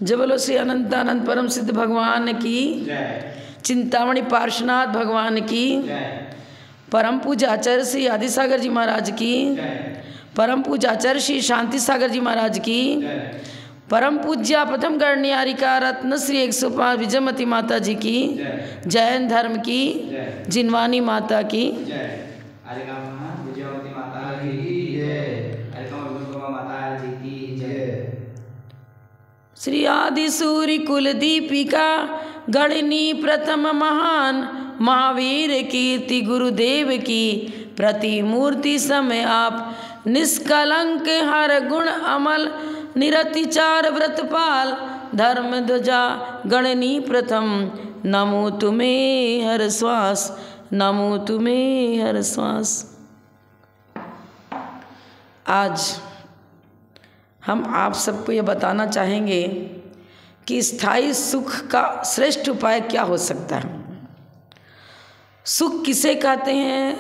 जय बोलो श्री अनंतानंद परम सिद्ध भगवान की, चिंतामणि पार्श्वनाथ भगवान की, परम पूज्य आचार्य श्री आदि सागर जी महाराज की, परम पूज्य आचार्य श्री शांति सागर जी महाराज की, परम पूज्य प्रथम गणनियारिका रत्न श्री 105 विजयमती माता जी की, जैन धर्म की, जिनवानी माता की, श्री आदि सूर्य कुल दीपिका गणनी प्रथम महान महावीर कीर्ति गुरुदेव की प्रतिमूर्ति समय आप निष्कलंक हर गुण अमल निरतिचार व्रतपाल धर्म ध्वजा गणनी प्रथम नमो तुम्हें हर श्वास, नमो तुम्हें हर श्वास। आज हम आप सबको ये बताना चाहेंगे कि स्थायी सुख का श्रेष्ठ उपाय क्या हो सकता है। सुख किसे कहते हैं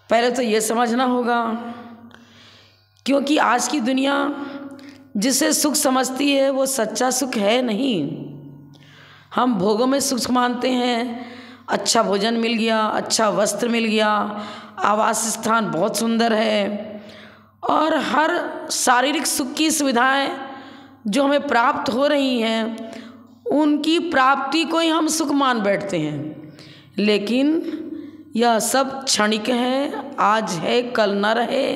पहले तो ये समझना होगा, क्योंकि आज की दुनिया जिसे सुख समझती है वो सच्चा सुख है नहीं। हम भोगों में सुख मानते हैं, अच्छा भोजन मिल गया, अच्छा वस्त्र मिल गया, आवास स्थान बहुत सुंदर है और हर शारीरिक सुख की सुविधाएं जो हमें प्राप्त हो रही हैं उनकी प्राप्ति को ही हम सुख मान बैठते हैं। लेकिन यह सब क्षणिक है, आज है कल न रहे।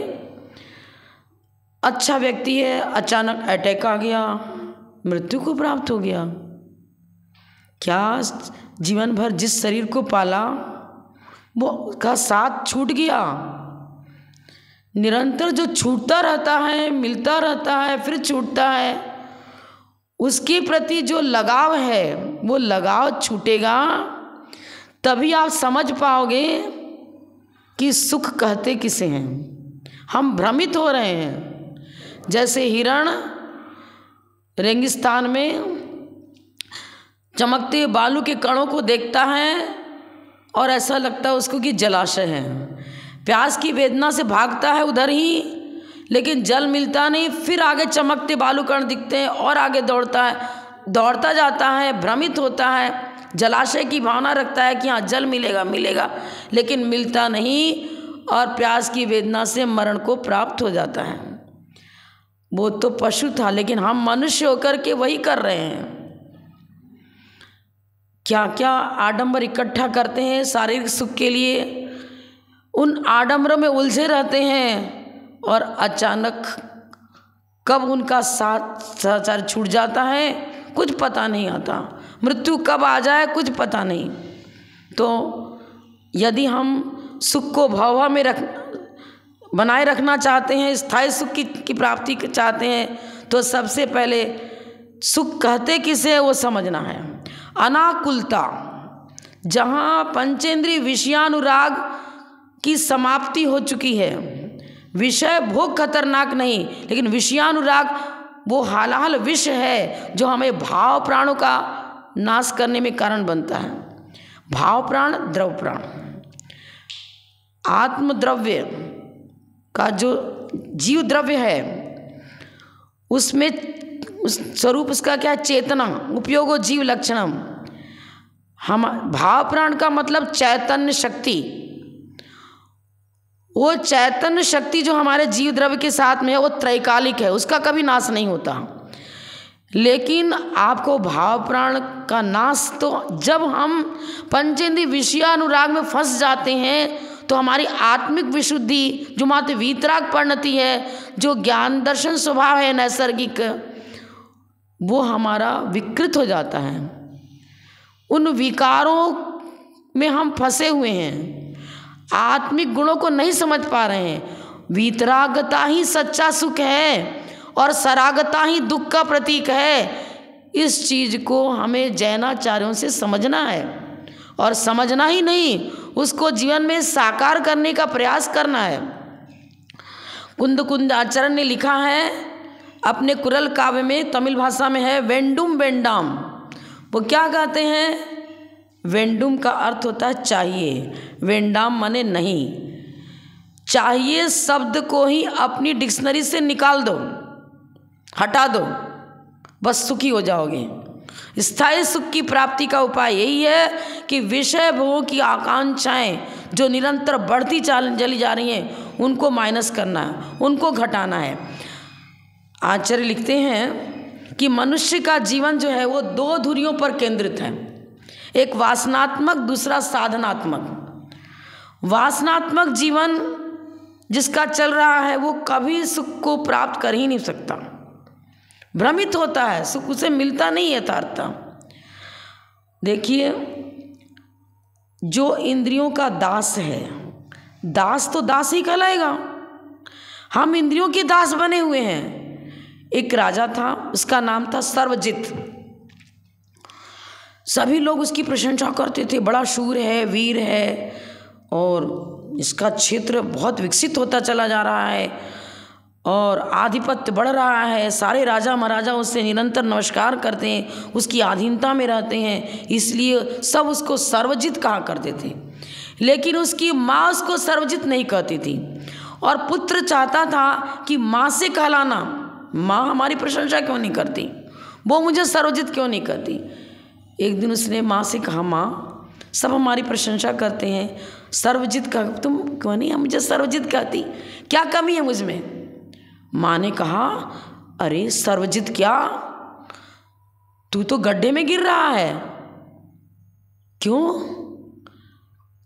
अच्छा व्यक्ति है, अचानक अटैक आ गया, मृत्यु को प्राप्त हो गया। क्या जीवन भर जिस शरीर को पाला वो का साथ छूट गया। निरंतर जो छूटता रहता है, मिलता रहता है, फिर छूटता है, उसके प्रति जो लगाव है वो लगाव छूटेगा, तभी आप समझ पाओगे कि सुख कहते किसे हैं। हम भ्रमित हो रहे हैं। जैसे हिरण रेगिस्तान में चमकते बालू के कणों को देखता है और ऐसा लगता है उसको कि जलाशय है, प्यास की वेदना से भागता है उधर ही, लेकिन जल मिलता नहीं, फिर आगे चमकते बालू कण दिखते हैं और आगे दौड़ता है, दौड़ता जाता है, भ्रमित होता है, जलाशय की भावना रखता है कि हाँ जल मिलेगा मिलेगा, लेकिन मिलता नहीं और प्यास की वेदना से मरण को प्राप्त हो जाता है। वो तो पशु था, लेकिन हम मनुष्य होकर के वही कर रहे हैं। क्या क्या आडंबर इकट्ठा करते हैं शारीरिक सुख के लिए, उन आडंबरों में उलझे रहते हैं और अचानक कब उनका साथ सहचार छूट जाता है कुछ पता नहीं आता, मृत्यु कब आ जाए कुछ पता नहीं। तो यदि हम सुख को भाव में बनाए रखना चाहते हैं, स्थायी सुख की प्राप्ति चाहते हैं, तो सबसे पहले सुख कहते किसे है वो समझना है। अनाकुलता, जहाँ पंचेंद्रिय विषयानुराग की समाप्ति हो चुकी है। विषय भोग खतरनाक नहीं, लेकिन विषयानुराग वो हालाहल विष है जो हमें भाव प्राणों का नाश करने में कारण बनता है। भाव प्राण, द्रव प्राण, आत्मद्रव्य का जो जीव द्रव्य है उसमें उस स्वरूप उसका क्या चेतना, उपयोगो जीव लक्षणम। हम भाव प्राण का मतलब चैतन्य शक्ति, वो चैतन्य शक्ति जो हमारे जीव द्रव्य के साथ में है वो त्रैकालिक है, उसका कभी नाश नहीं होता। लेकिन आपको भाव प्राण का नाश तो जब हम पंचेंद्रिय विषयानुराग में फंस जाते हैं तो हमारी आत्मिक विशुद्धि जो मात्र वीतराग परिणति है, जो ज्ञान दर्शन स्वभाव है नैसर्गिक, वो हमारा विकृत हो जाता है। उन विकारों में हम फंसे हुए हैं, आत्मिक गुणों को नहीं समझ पा रहे हैं। वीतरागता ही सच्चा सुख है और सरागता ही दुख का प्रतीक है। इस चीज को हमें जैनाचार्यों से समझना है और समझना ही नहीं, उसको जीवन में साकार करने का प्रयास करना है। कुंद कुंद आचार्य ने लिखा है अपने कुरल काव्य में, तमिल भाषा में है वेंडुम वेंडाम। वो क्या कहते हैं? वेंडुम का अर्थ होता है चाहिए, वेंडाम माने नहीं। चाहिए शब्द को ही अपनी डिक्शनरी से निकाल दो, हटा दो, बस सुखी हो जाओगे। स्थायी सुख की प्राप्ति का उपाय यही है कि विषय भोगों की आकांक्षाएं जो निरंतर बढ़ती चली जा रही हैं उनको माइनस करना है, उनको घटाना है। आचार्य लिखते हैं कि मनुष्य का जीवन जो है वो दो धुरियों पर केंद्रित है, एक वासनात्मक, दूसरा साधनात्मक। वासनात्मक जीवन जिसका चल रहा है वो कभी सुख को प्राप्त कर ही नहीं सकता, भ्रमित होता है, सुख उसे मिलता नहीं है यथार्थ। देखिए, जो इंद्रियों का दास है, दास तो दास ही कहलाएगा। हम इंद्रियों के दास बने हुए हैं। एक राजा था, उसका नाम था सर्वजित। सभी लोग उसकी प्रशंसा करते थे, बड़ा शूर है, वीर है, और इसका क्षेत्र बहुत विकसित होता चला जा रहा है और आधिपत्य बढ़ रहा है। सारे राजा महाराजा उससे निरंतर नमस्कार करते हैं, उसकी अधीनता में रहते हैं, इसलिए सब उसको सर्वजित कहा करते थे। लेकिन उसकी माँ उसको सर्वजित नहीं कहती थी और पुत्र चाहता था कि माँ से कहलाना, माँ हमारी प्रशंसा क्यों नहीं करती, वो मुझे सर्वजित क्यों नहीं करती। एक दिन उसने माँ से कहा, माँ सब हमारी प्रशंसा करते हैं, सर्वजित का तुम क्यों नहीं मुझे सर्वजित कहती, क्या कमी है मुझ में। माँ ने कहा, अरे सर्वजित क्या, तू तो गड्ढे में गिर रहा है। क्यों?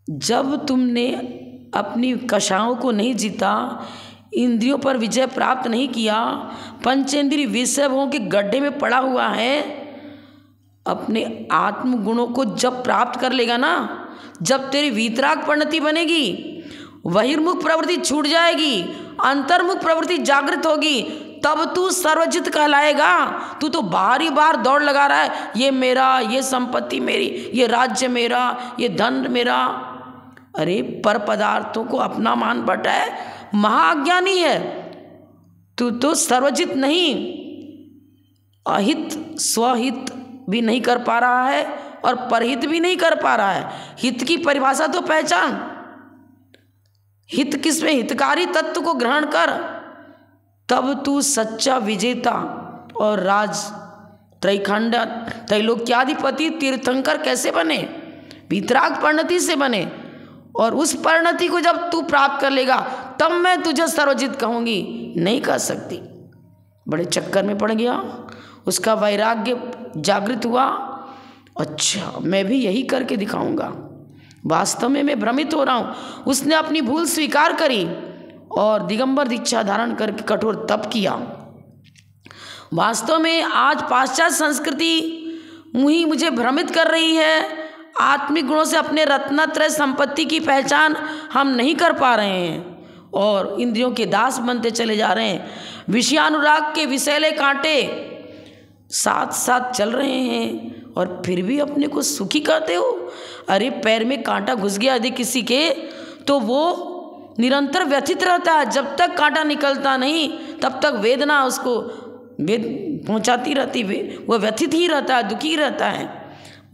जब तुमने अपनी कषायों को नहीं जीता, इंद्रियों पर विजय प्राप्त नहीं किया, पंचेंद्रिय विषय भोगों के गड्ढे में पड़ा हुआ है, अपने आत्मगुणों को जब प्राप्त कर लेगा ना, जब तेरी वीतराग परिणति बनेगी, बहिर्मुख प्रवृत्ति छूट जाएगी, अंतर्मुख प्रवृत्ति जागृत होगी, तब तू सर्वजित कहलाएगा। तू तो बाहर ही बाहर दौड़ लगा रहा है, ये मेरा, ये संपत्ति मेरी, ये राज्य मेरा, ये धन मेरा। अरे पर पदार्थों को अपना मान बैठा है, महाअज्ञानी है। तू तो सर्वजित नहीं, अहित स्वहित भी नहीं कर पा रहा है और परहित भी नहीं कर पा रहा है। हित की परिभाषा तो पहचान, हित किसमें, हितकारी तत्व को ग्रहण कर, तब तू सच्चा विजेता और राज त्रैखंड त्रैलोक्याधिपति तीर्थंकर कैसे बने, वीतराग परिणति से बने। और उस परिणति को जब तू प्राप्त कर लेगा तब मैं तुझे सर्वजित कहूँगी, नहीं कह सकती। बड़े चक्कर में पड़ गया, उसका वैराग्य जागृत हुआ, अच्छा मैं भी यही करके दिखाऊंगा, वास्तव में मैं भ्रमित हो रहा हूँ। उसने अपनी भूल स्वीकार करी और दिगंबर दीक्षा धारण करके कठोर तप किया। वास्तव में आज पाश्चात्य संस्कृति मुझे भ्रमित कर रही है। आत्मिक गुणों से अपने रत्नत्रय संपत्ति की पहचान हम नहीं कर पा रहे हैं और इंद्रियों के दास बनते चले जा रहे हैं। विषयानुराग के विषैले कांटे साथ साथ चल रहे हैं और फिर भी अपने को सुखी कहते हो। अरे पैर में कांटा घुस गया यदि किसी के, तो वो निरंतर व्यथित रहता है, जब तक कांटा निकलता नहीं तब तक वेदना उसको पहुंचाती रहती, वो व्यथित ही रहता है, दुखी रहता है।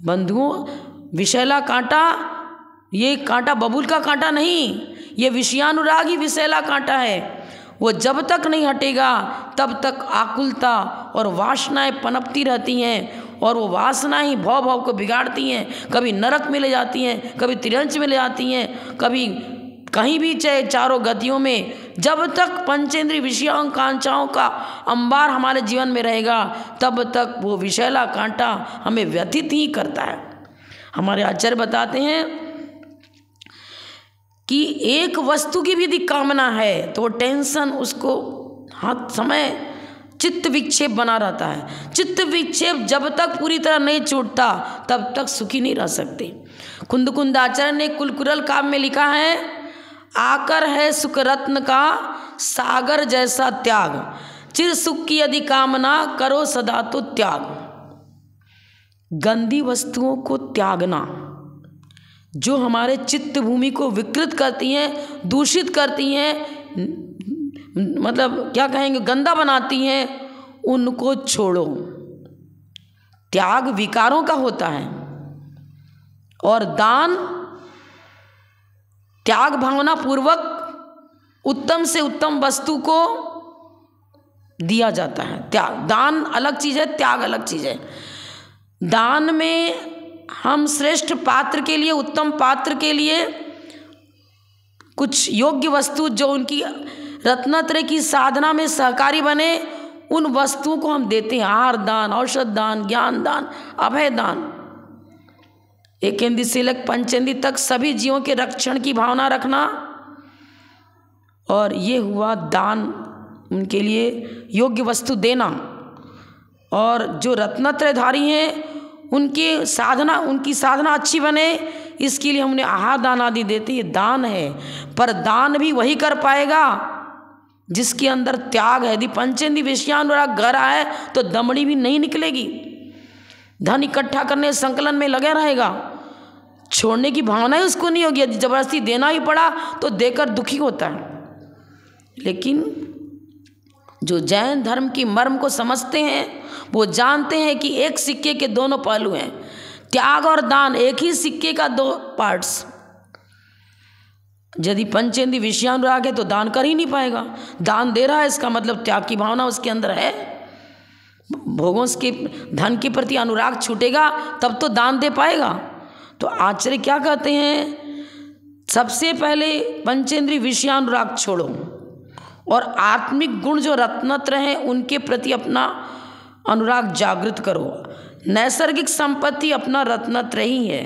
बंधुओं, विषैला कांटा, ये कांटा बबूल का कांटा नहीं, ये विषयानुराग ही विषैला कांटा है। वो जब तक नहीं हटेगा तब तक आकुलता और वासनाएं पनपती रहती हैं और वो वासना ही भव भाव को बिगाड़ती हैं। कभी नरक में ले जाती हैं, कभी तिरंच में ले जाती हैं, कभी कहीं भी, चाहे चारों गतियों में। जब तक पंचेंद्रिय विषयांकांक्षाओं का अंबार हमारे जीवन में रहेगा तब तक वो विषैला कांटा हमें व्यथित ही करता है। हमारे आचार्य बताते हैं कि एक वस्तु की भी यदि कामना है तो टेंशन उसको हाथ समय चित्त विक्षेप बना रहता है। चित्त विक्षेप जब तक पूरी तरह नहीं छूटता तब तक सुखी नहीं रह सकते। कुंद आचार्य ने कुलकुरल काव्य में लिखा है, आकर है सुख रत्न का सागर जैसा त्याग, चिर सुख की यदि कामना करो सदा तो त्याग। गंदी वस्तुओं को त्यागना, जो हमारे चित्त भूमि को विकृत करती हैं, दूषित करती हैं, मतलब क्या कहेंगे, गंदा बनाती हैं, उनको छोड़ो। त्याग विकारों का होता है और दान त्याग भावना पूर्वक उत्तम से उत्तम वस्तु को दिया जाता है। त्याग, दान अलग चीज़ है, त्याग अलग चीज़ है। दान में हम श्रेष्ठ पात्र के लिए, उत्तम पात्र के लिए कुछ योग्य वस्तु जो उनकी रत्नत्रय की साधना में सहकारी बने, उन वस्तुओं को हम देते हैं। आहार दान, औषध दान, ज्ञान दान, अभय दान, एकेंद्री से लेकर पंचेंद्री तक सभी जीवों के रक्षण की भावना रखना, और ये हुआ दान, उनके लिए योग्य वस्तु देना। और जो रत्नत्रयधारी हैं उनकी साधना अच्छी बने, इसके लिए हमने आहार दान आदि देते, ये दान है। पर दान भी वही कर पाएगा जिसके अंदर त्याग है। यदि पंचेंद्री विषयानुराग घर आए तो दमड़ी भी नहीं निकलेगी, धन इकट्ठा करने संकलन में लगे रहेगा, छोड़ने की भावना ही उसको नहीं होगी। यदि जबरदस्ती देना ही पड़ा तो देकर दुखी होता है। लेकिन जो जैन धर्म की मर्म को समझते हैं वो जानते हैं कि एक सिक्के के दोनों पहलू हैं। त्याग और दान एक ही सिक्के का दो पार्ट्स। यदि पंचेंद्री विषयानुराग है तो दान कर ही नहीं पाएगा। दान दे रहा है इसका मतलब त्याग की भावना उसके अंदर है। भोगों के धन के प्रति अनुराग छूटेगा तब तो दान दे पाएगा। तो आचार्य क्या कहते हैं, सबसे पहले पंचेंद्री विषयानुराग छोड़ो और आत्मिक गुण जो रत्नत्र हैं उनके प्रति अपना अनुराग जागृत करो। नैसर्गिक संपत्ति अपना रत्नत्र ही है,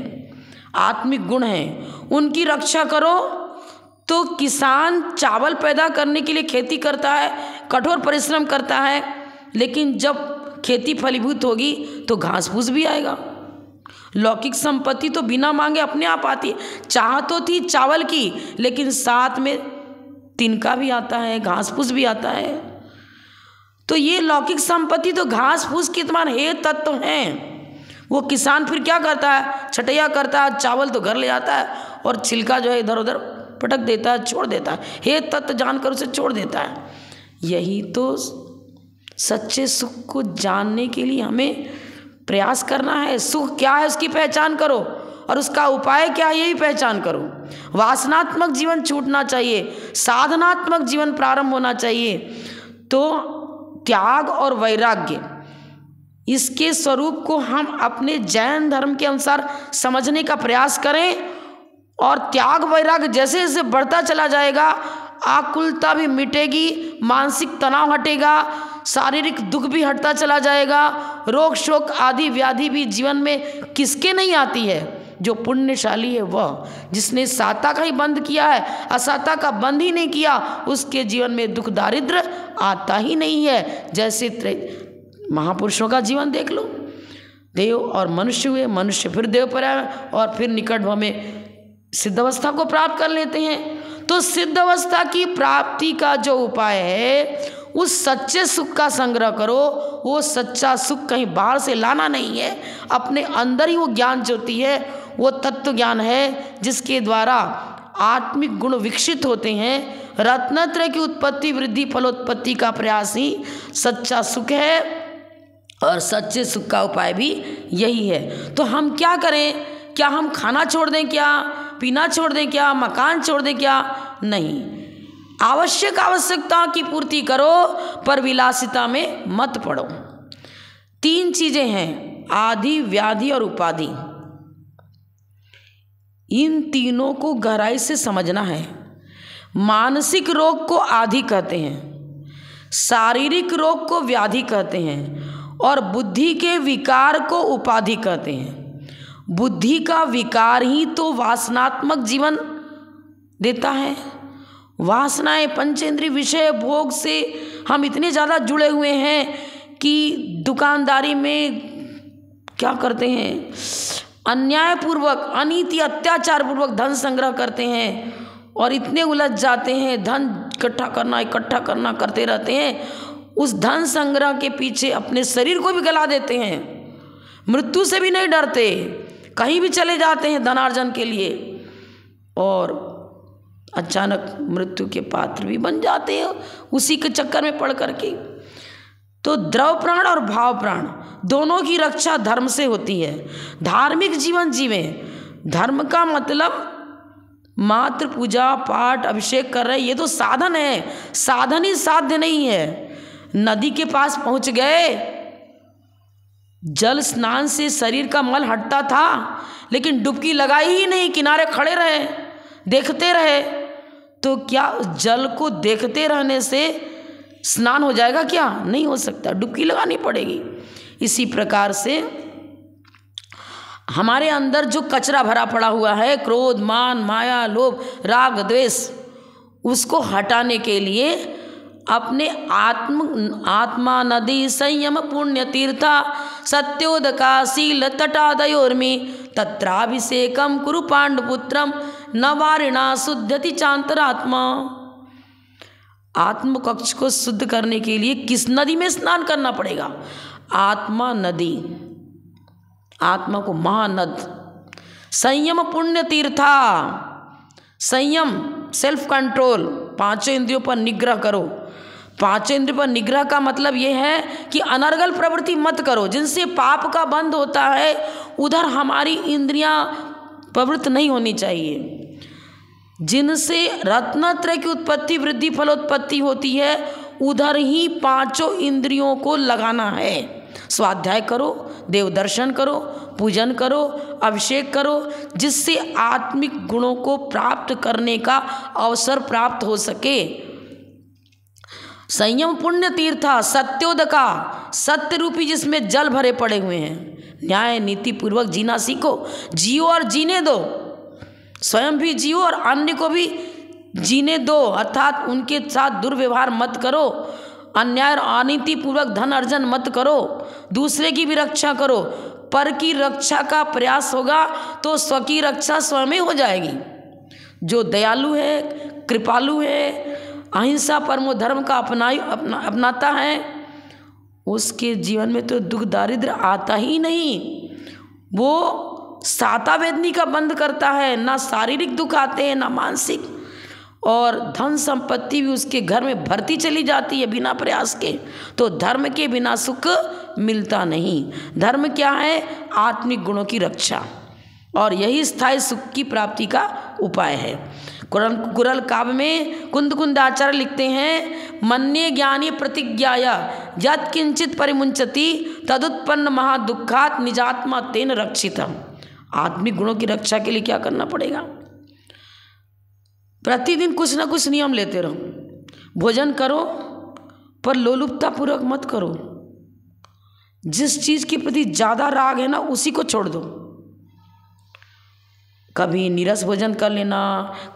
आत्मिक गुण हैं, उनकी रक्षा करो। तो किसान चावल पैदा करने के लिए खेती करता है, कठोर परिश्रम करता है, लेकिन जब खेती फलीभूत होगी तो घास फूस भी आएगा। लौकिक संपत्ति तो बिना मांगे अपने आप आती है। चाह तो थी चावल की, लेकिन साथ में तिनका भी आता है, घास फूस भी आता है। तो ये लौकिक संपत्ति तो घास फूस के समान हे तत्व हैं। वो किसान फिर क्या करता है, छटैया करता है, चावल तो घर ले जाता है और छिलका जो है इधर उधर पटक देता है, छोड़ देता है, हे तत्व जानकर उसे छोड़ देता है। यही तो सच्चे सुख को जानने के लिए हमें प्रयास करना है। सुख क्या है उसकी पहचान करो और उसका उपाय क्या है यही पहचान करो। वासनात्मक जीवन छूटना चाहिए, साधनात्मक जीवन प्रारंभ होना चाहिए। तो त्याग और वैराग्य, इसके स्वरूप को हम अपने जैन धर्म के अनुसार समझने का प्रयास करें। और त्याग वैराग्य जैसे जैसे बढ़ता चला जाएगा, आकुलता भी मिटेगी, मानसिक तनाव हटेगा, शारीरिक दुख भी हटता चला जाएगा, रोग शोक आदि व्याधि भी जीवन में किसके नहीं आती है। जो पुण्यशाली है वह, जिसने साता का ही बंद किया है, असाता का बंद ही नहीं किया, उसके जीवन में दुख दारिद्र आता ही नहीं है। जैसे महापुरुषों का जीवन देख लो, देव और मनुष्य हुए, मनुष्य फिर देव पर आए और फिर निकट में सिद्ध अवस्था को प्राप्त कर लेते हैं। तो सिद्ध अवस्था की प्राप्ति का जो उपाय है, उस सच्चे सुख का संग्रह करो। वो सच्चा सुख कहीं बाहर से लाना नहीं है, अपने अंदर ही वो ज्ञान ज्योति है, वो तत्व ज्ञान है जिसके द्वारा आत्मिक गुण विकसित होते हैं। रत्नत्रय की उत्पत्ति वृद्धि फलोत्पत्ति का प्रयास ही सच्चा सुख है और सच्चे सुख का उपाय भी यही है। तो हम क्या करें? क्या हम खाना छोड़ दें, क्या पीना छोड़ दें, क्या मकान छोड़ दें? क्या नहीं, आवश्यक आवश्यकता की पूर्ति करो पर विलासिता में मत पड़ो। 3 चीजें हैं, आदि, व्याधि और उपाधि। इन तीनों को गहराई से समझना है। मानसिक रोग को आदि कहते हैं, शारीरिक रोग को व्याधि कहते हैं और बुद्धि के विकार को उपाधि कहते हैं। बुद्धि का विकार ही तो वासनात्मक जीवन देता है। वासनाएं, पंचेंद्रिय विषय भोग से हम इतने ज़्यादा जुड़े हुए हैं कि दुकानदारी में क्या करते हैं, अन्यायपूर्वक, अनीति अत्याचार पूर्वक धन संग्रह करते हैं और इतने उलझ जाते हैं, धन इकट्ठा करना करते रहते हैं। उस धन संग्रह के पीछे अपने शरीर को भी गला देते हैं, मृत्यु से भी नहीं डरते, कहीं भी चले जाते हैं धनार्जन के लिए और अचानक मृत्यु के पात्र भी बन जाते हैं उसी के चक्कर में पड़ करके। तो द्रव प्राण और भाव प्राण दोनों की रक्षा धर्म से होती है। धार्मिक जीवन जीवें। धर्म का मतलब मात्र पूजा पाठ अभिषेक कर रहे, ये तो साधन है, साधन ही साध्य नहीं है। नदी के पास पहुंच गए, जल स्नान से शरीर का मल हटता था, लेकिन डुबकी लगाई ही नहीं, किनारे खड़े रहे, देखते रहे। तो क्या जल को देखते रहने से स्नान हो जाएगा? क्या नहीं हो सकता, डुबकी लगानी पड़ेगी। इसी प्रकार से हमारे अंदर जो कचरा भरा पड़ा हुआ है, क्रोध, मान, माया, लोभ, राग, द्वेष, उसको हटाने के लिए अपने आत्मा नदी संयम पुण्य तीर्था सत्योदका शील तटादयोर्मि तत्राभिषेकम कुरु पांडुपुत्रम नवारिणा शुद्धति चांतरात्मा। आत्म कक्ष को शुद्ध करने के लिए किस नदी में स्नान करना पड़ेगा? आत्मा नदी, आत्मा को महानद। संयम पुण्य तीर्था, संयम सेल्फ कंट्रोल, पांचों इंद्रियों पर निग्रह करो। पांचों इंद्रियों पर निग्रह का मतलब यह है कि अनर्गल प्रवृत्ति मत करो। जिनसे पाप का बंध होता है उधर हमारी इंद्रियां प्रवृत्त नहीं होनी चाहिए। जिनसे रत्नत्रय की उत्पत्ति, वृद्धि, फलोत्पत्ति होती है, उधर ही पांचों इंद्रियों को लगाना है। स्वाध्याय करो, देव दर्शन करो, पूजन करो, अभिषेक करो, जिससे आत्मिक गुणों को प्राप्त करने का अवसर प्राप्त हो सके। संयम पुण्य तीर्था सत्योदका, सत्य रूपी जिसमें जल भरे पड़े हुए हैं। न्याय नीति पूर्वक जीना सीखो, जियो और जीने दो, स्वयं भी जियो और अन्य को भी जीने दो, अर्थात उनके साथ दुर्व्यवहार मत करो, अन्याय और अनीति पूर्वक धन अर्जन मत करो, दूसरे की भी रक्षा करो। पर की रक्षा का प्रयास होगा तो स्व की रक्षा स्वयं ही हो जाएगी। जो दयालु है, कृपालु है, अहिंसा परमो धर्म का अपनाता है, उसके जीवन में तो दुख दारिद्र आता ही नहीं। वो साता वेदनी का बंद करता है, ना शारीरिक दुख आते हैं ना मानसिक, और धन संपत्ति भी उसके घर में भरती चली जाती है बिना प्रयास के। तो धर्म के बिना सुख मिलता नहीं। धर्म क्या है? आत्मिक गुणों की रक्षा, और यही स्थायी सुख की प्राप्ति का उपाय है। कुरल काव्य में कुंद कुंदाचार्य लिखते हैं, मन्ये ज्ञानी प्रतिज्ञाया यत् किंचित परिमुंचति तदुत्पन्न महादुखात निजात्मा तेन रक्षितम। आत्मिक गुणों की रक्षा के लिए क्या करना पड़ेगा? प्रतिदिन कुछ ना कुछ नियम लेते रहो। भोजन करो पर लोलुपता पूर्वक मत करो। जिस चीज़ के प्रति ज़्यादा राग है ना, उसी को छोड़ दो। कभी निरस भोजन कर लेना,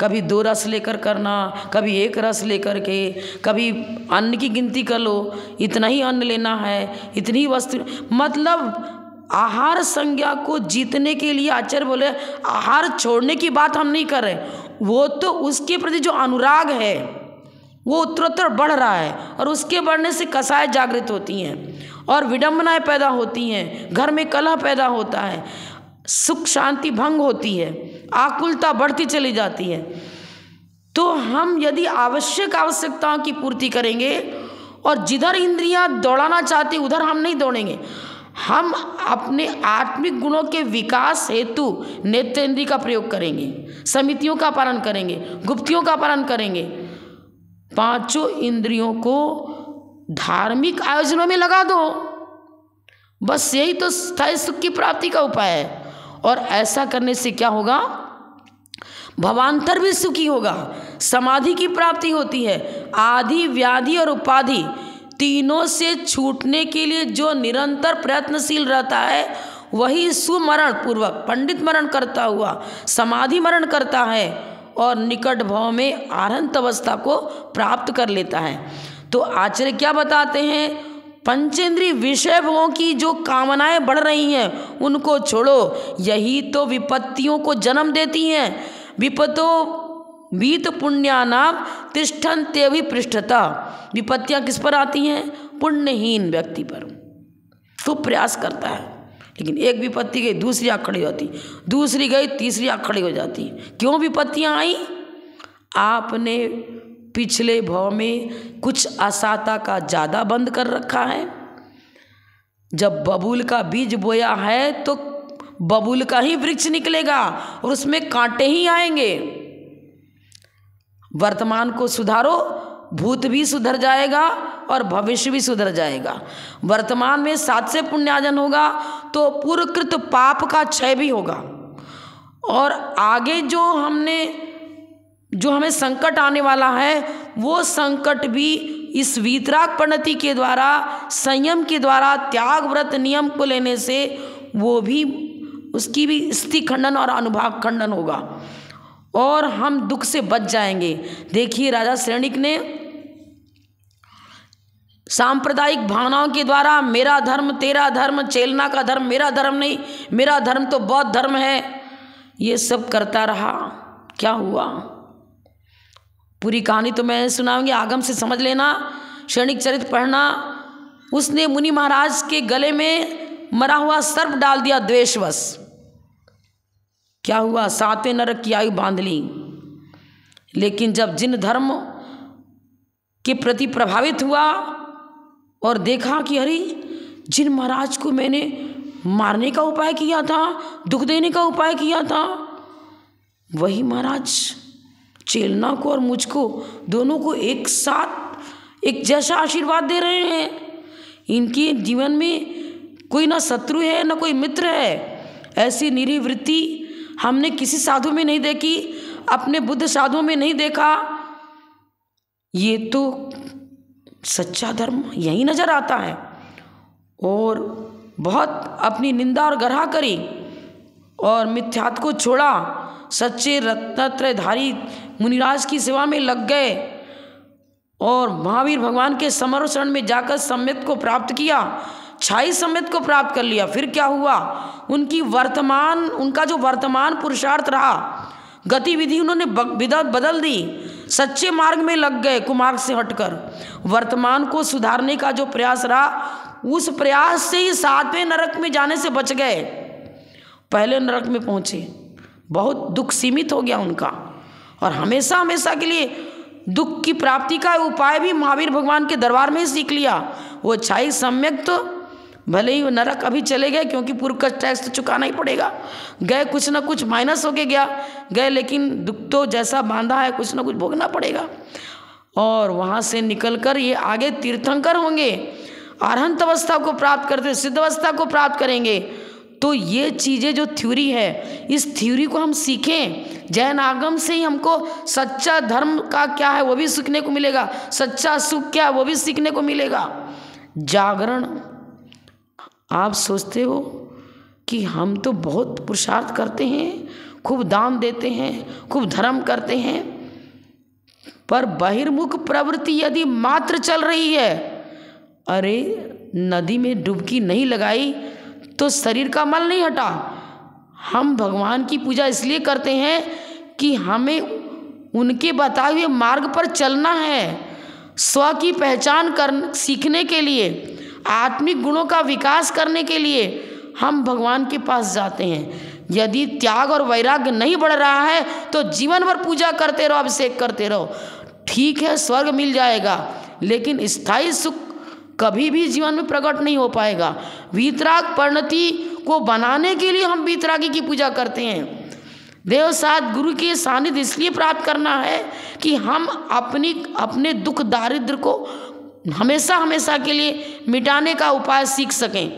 कभी 2 रस लेकर करना, कभी 1 रस लेकर के, कभी अन्न की गिनती कर लो, इतना ही अन्न लेना है, इतनी वस्तु, मतलब आहार संज्ञा को जीतने के लिए आचार्य बोले आहार छोड़ने की बात हम नहीं कर रहे। वो तो उसके प्रति जो अनुराग है वो उत्तरोत्तर बढ़ रहा है, और उसके बढ़ने से कसाएं जागृत होती हैं और विडंबनाएं पैदा होती हैं, घर में कलह पैदा होता है, सुख शांति भंग होती है, आकुलता बढ़ती चली जाती है। तो हम यदि आवश्यकताओं की पूर्ति करेंगे और जिधर इंद्रियां दौड़ाना चाहती उधर हम नहीं दौड़ेंगे। हम अपने आत्मिक गुणों के विकास हेतु नेत्रेंद्रिय का प्रयोग करेंगे, समितियों का पालन करेंगे, गुप्तियों का पालन करेंगे। पांचों इंद्रियों को धार्मिक आयोजनों में लगा दो, बस यही तो स्थायी सुख की प्राप्ति का उपाय है। और ऐसा करने से क्या होगा? भवांतर भी सुखी होगा, समाधि की प्राप्ति होती है। आदि, व्याधि और उपाधि तीनों से छूटने के लिए जो निरंतर प्रयत्नशील रहता है वही सुमरण पूर्वक पंडित मरण करता हुआ समाधि मरण करता है और निकट भाव में आरहंत अवस्था को प्राप्त कर लेता है। तो आचार्य क्या बताते हैं? पंचेंद्रिय विषय भोगों की जो कामनाएं बढ़ रही हैं उनको छोड़ो, यही तो विपत्तियों को जन्म देती हैं। विपतो वीत पुण्यानाम तिष्ठन्ते भी पृष्ठता। विपत्तियां किस पर आती हैं? पुण्यहीन व्यक्ति पर। तो प्रयास करता है, लेकिन एक विपत्ति गई दूसरी आँख खड़ी होती, दूसरी गई तीसरी आँख खड़ी हो जाती। क्यों विपत्तियां आई? आपने पिछले भाव में कुछ असाता का ज़्यादा बंद कर रखा है। जब बबूल का बीज बोया है तो बबूल का ही वृक्ष निकलेगा और उसमें कांटे ही आएंगे। वर्तमान को सुधारो, भूत भी सुधर जाएगा और भविष्य भी सुधर जाएगा। वर्तमान में 7 से पुण्यार्जन होगा तो पूर्वकृत पाप का क्षय भी होगा, और आगे जो हमें संकट आने वाला है वो संकट भी इस वीतराग परिणति के द्वारा, संयम के द्वारा, त्याग व्रत नियम को लेने से वो भी, उसकी भी स्थिति खंडन और अनुभाग खंडन होगा और हम दुख से बच जाएंगे। देखिए राजा श्रेणिक ने सांप्रदायिक भावनाओं के द्वारा मेरा धर्म तेरा धर्म, चेलना का धर्म मेरा धर्म नहीं, मेरा धर्म तो बौद्ध धर्म है, ये सब करता रहा। क्या हुआ? पूरी कहानी तो मैं सुनाऊंगी, आगम से समझ लेना, श्रेणिक चरित्र पढ़ना। उसने मुनि महाराज के गले में मरा हुआ सर्प डाल दिया द्वेषवश। क्या हुआ? 7वें नरक की आयु बांध ली। लेकिन जब जिन धर्म के प्रति प्रभावित हुआ और देखा कि अरे जिन महाराज को मैंने मारने का उपाय किया था, दुख देने का उपाय किया था, वही महाराज चेलना को और मुझको दोनों को एक साथ एक जैसा आशीर्वाद दे रहे हैं। इनके जीवन में कोई ना शत्रु है ना कोई मित्र है। ऐसी निरीह वृत्ति हमने किसी साधु में नहीं देखी, अपने बुद्ध साधुओं में नहीं देखा। ये तो सच्चा धर्म यही नजर आता है। और बहुत अपनी निंदा और गरहा करी और मिथ्यात्व को छोड़ा, सच्चे रत्नत्रयधारी मुनिराज की सेवा में लग गए और महावीर भगवान के समर्पण में जाकर सम्यक को प्राप्त किया, छाई सम्यक को प्राप्त कर लिया। फिर क्या हुआ? उनका जो वर्तमान पुरुषार्थ रहा, गतिविधि उन्होंने बदल दी, सच्चे मार्ग में लग गए, कुमार्ग से हटकर वर्तमान को सुधारने का जो प्रयास रहा, उस प्रयास से ही 7वें नरक में जाने से बच गए। पहले नरक में पहुंचे, बहुत दुख सीमित हो गया उनका, और हमेशा हमेशा के लिए दुख की प्राप्ति का उपाय भी महावीर भगवान के दरबार में ही सीख लिया। वो छाई सम्यक तो भले ही वो नरक अभी चले गए, क्योंकि पूर्व का टैक्स तो चुकाना ही पड़ेगा, गए कुछ ना कुछ माइनस होके गए, लेकिन दुख तो जैसा बांधा है कुछ ना कुछ भोगना पड़ेगा। और वहाँ से निकलकर ये आगे तीर्थंकर होंगे, अरहंत अवस्था को प्राप्त करते, सिद्ध अवस्था को प्राप्त करेंगे। तो ये चीज़ें जो थ्योरी है, इस थ्योरी को हम सीखें। जैन आगम से ही हमको सच्चा धर्म का क्या है वो भी सीखने को मिलेगा, सच्चा सुख क्या है वो भी सीखने को मिलेगा। जागरण, आप सोचते हो कि हम तो बहुत पुरुषार्थ करते हैं, खूब दान देते हैं, खूब धर्म करते हैं, पर बहिर्मुख प्रवृत्ति यदि मात्र चल रही है, अरे नदी में डुबकी नहीं लगाई तो शरीर का मल नहीं हटा। हम भगवान की पूजा इसलिए करते हैं कि हमें उनके बताए हुए मार्ग पर चलना है, स्व की पहचान सीखने के लिए, आत्मिक गुणों का विकास करने के लिए हम भगवान के पास जाते हैं। यदि त्याग और वैराग्य नहीं बढ़ रहा है तो जीवन भर पूजा करते रहो, अभिषेक करते रहो, ठीक है स्वर्ग मिल जाएगा, लेकिन स्थायी सुख कभी भी जीवन में प्रकट नहीं हो पाएगा। वीतराग परिणति को बनाने के लिए हम वीतरागी की पूजा करते हैं। देव साथ गुरु के सानिध्य इसलिए प्राप्त करना है कि हम अपने दुख दारिद्र को हमेशा हमेशा के लिए मिटाने का उपाय सीख सकें।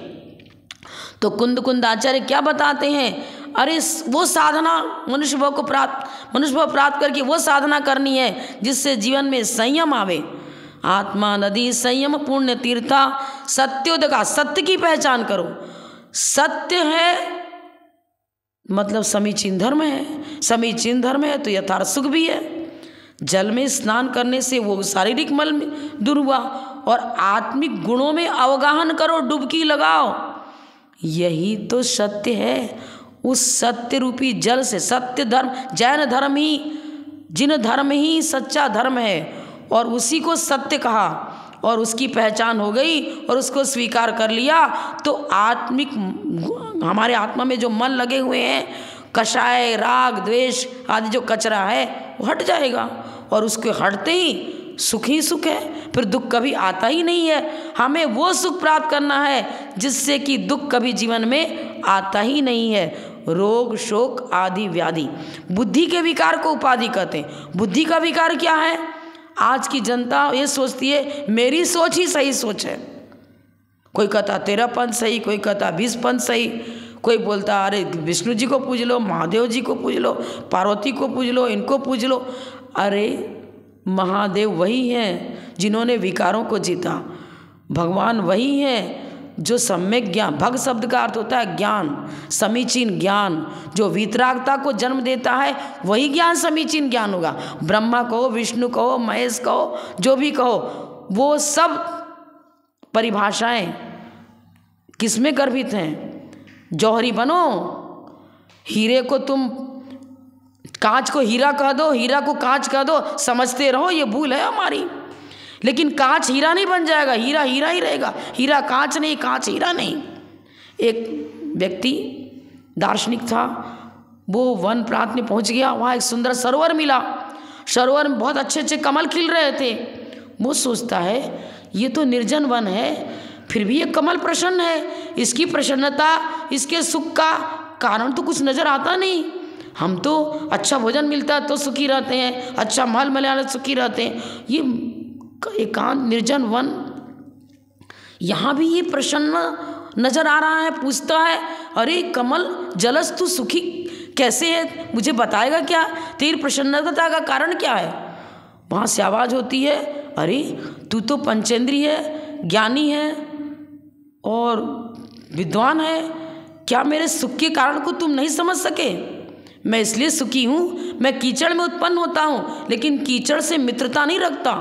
तो कुंद आचार्य क्या बताते हैं? अरे वो साधना मनुष्य भाव प्राप्त करके वो साधना करनी है जिससे जीवन में संयम आवे। आत्मा नदी संयम पुण्य तीर्था सत्योदका, सत्य की पहचान करो। सत्य है मतलब समीचीन धर्म है, समीचीन धर्म है तो यथार्थ सुख भी है। जल में स्नान करने से वो शारीरिक मल दूर हुआ, और आत्मिक गुणों में अवगाहन करो, डुबकी लगाओ, यही तो सत्य है। उस सत्य रूपी जल से सत्य धर्म, जैन धर्म ही, जिन धर्म ही सच्चा धर्म है, और उसी को सत्य कहा और उसकी पहचान हो गई और उसको स्वीकार कर लिया, तो आत्मिक हमारे आत्मा में जो मन लगे हुए हैं, कषाय राग द्वेष आदि जो कचरा है वो हट जाएगा, और उसके हटते ही सुख है, फिर दुख कभी आता ही नहीं है। हमें वो सुख प्राप्त करना है जिससे कि दुख कभी जीवन में आता ही नहीं है। रोग शोक आदि व्याधि बुद्धि के विकार को उपाधि कहते हैं। बुद्धि का विकार क्या है? आज की जनता ये सोचती है मेरी सोच ही सही सोच है। कोई कहता 13 पंथ सही, कोई कहता 20 पंथ सही, कोई बोलता अरे विष्णु जी को पूज लो, महादेव जी को पूज लो, पार्वती को पूज लो, इनको पूज लो। अरे महादेव वही हैं जिन्होंने विकारों को जीता, भगवान वही हैं जो सम्यक ज्ञान, भग शब्द का अर्थ होता है ज्ञान, समीचीन ज्ञान, जो वीतरागता को जन्म देता है वही ज्ञान समीचीन ज्ञान होगा। ब्रह्मा कहो, विष्णु कहो, महेश कहो, जो भी कहो, वो सब परिभाषाएं किसमें गर्भित हैं? जौहरी बनो, हीरे को तुम कांच को हीरा कह दो, हीरा को कांच कह दो, समझते रहो, ये भूल है हमारी। लेकिन कांच हीरा नहीं बन जाएगा, हीरा हीरा ही रहेगा, हीरा कांच नहीं, कांच हीरा नहीं। एक व्यक्ति दार्शनिक था, वो वन प्रांत में पहुंच गया, वहाँ एक सुंदर सरोवर मिला, सरोवर में बहुत अच्छे अच्छे कमल खिल रहे थे। वो सोचता है ये तो निर्जन वन है, फिर भी ये कमल प्रसन्न है, इसकी प्रसन्नता, इसके सुख का कारण तो कुछ नज़र आता नहीं। हम तो अच्छा भोजन मिलता है तो सुखी रहते हैं, अच्छा महल मलियाना सुखी रहते हैं, ये एकांत निर्जन वन, यहाँ भी ये प्रसन्न नजर आ रहा है। पूछता है अरे कमल जलस तू सुखी कैसे है, मुझे बताएगा क्या, तेरी प्रसन्नता का कारण क्या है? वहाँ से आवाज़ होती है अरे तू तो पंचेंद्रिय है, ज्ञानी है और विद्वान है, क्या मेरे सुख के कारण को तुम नहीं समझ सके? मैं इसलिए सुखी हूँ, मैं कीचड़ में उत्पन्न होता हूँ लेकिन कीचड़ से मित्रता नहीं रखता,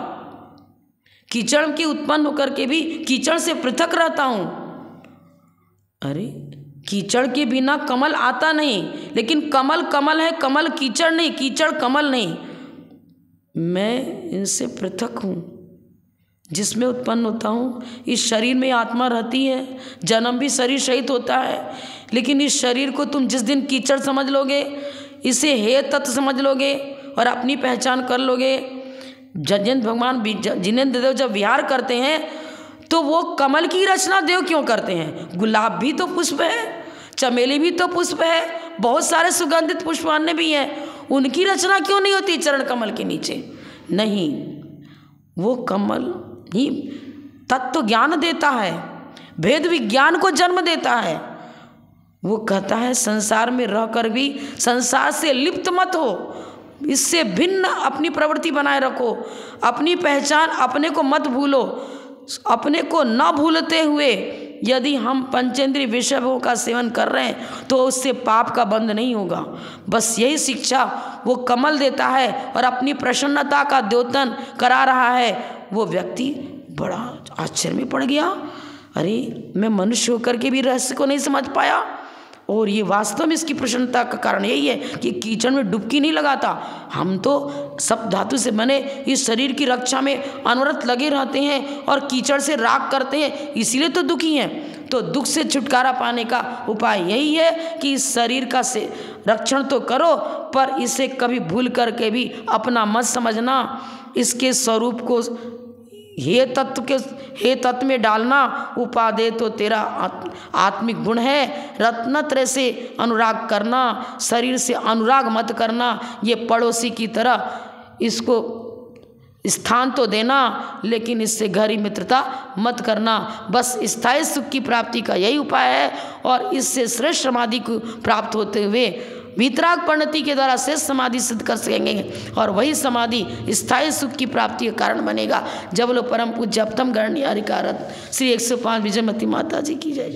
कीचड़ के उत्पन्न होकर के भी कीचड़ से पृथक रहता हूँ। अरे कीचड़ के बिना कमल आता नहीं, लेकिन कमल कमल है, कमल कीचड़ नहीं, कीचड़ कमल नहीं। मैं इनसे पृथक हूँ, जिसमें उत्पन्न होता हूँ। इस शरीर में आत्मा रहती है, जन्म भी शरीर सहित होता है, लेकिन इस शरीर को तुम जिस दिन कीचड़ समझ लोगे, इसे हे तत्व समझ लोगे और अपनी पहचान कर लोगे। जिनेंद्र भगवान जिनेंद्र देव जब विहार करते हैं तो वो कमल की रचना देव क्यों करते हैं? गुलाब भी तो पुष्प है, चमेली भी तो पुष्प है, बहुत सारे सुगंधित पुष्प अन्य भी हैं, उनकी रचना क्यों नहीं होती चरण कमल के नीचे? नहीं, वो कमल ही तत्व ज्ञान देता है, भेद विज्ञान को जन्म देता है। वो कहता है संसार में रहकर भी संसार से लिप्त मत हो, इससे भिन्न अपनी प्रवृत्ति बनाए रखो, अपनी पहचान, अपने को मत भूलो। अपने को न भूलते हुए यदि हम पंचेंद्रिय विषय भोग का सेवन कर रहे हैं तो उससे पाप का बंध नहीं होगा। बस यही शिक्षा वो कमल देता है और अपनी प्रसन्नता का द्योतन करा रहा है। वो व्यक्ति बड़ा आश्चर्य में पड़ गया, अरे मैं मनुष्य होकर के भी रहस्य को नहीं समझ पाया, और ये वास्तव में इसकी प्रसन्नता का कारण यही है कि कीचड़ में डुबकी नहीं लगाता। हम तो सब धातु से बने इस शरीर की रक्षा में अनवरत लगे रहते हैं और कीचड़ से राग करते हैं, इसीलिए तो दुखी हैं। तो दुख से छुटकारा पाने का उपाय यही है कि इस शरीर का से रक्षण तो करो, पर इसे कभी भूल करके भी अपना मत समझना, इसके स्वरूप को हे तत्व में डालना। उपादेय तो तेरा आत्मिक गुण है, रत्नत्रय से अनुराग करना, शरीर से अनुराग मत करना। ये पड़ोसी की तरह इसको स्थान तो देना, लेकिन इससे गहरी मित्रता मत करना। बस स्थायी सुख की प्राप्ति का यही उपाय है, और इससे श्रेष्ठ समाधि को प्राप्त होते हुए वीतराग परिणति के द्वारा श्रेष्ठ समाधि सिद्ध कर सकेंगे, और वही समाधि स्थायी सुख की प्राप्ति का कारण बनेगा। जब लो परम पूज्य अपतम गणनीय हरिकारत श्री 105 विजयमती माता जी की जय।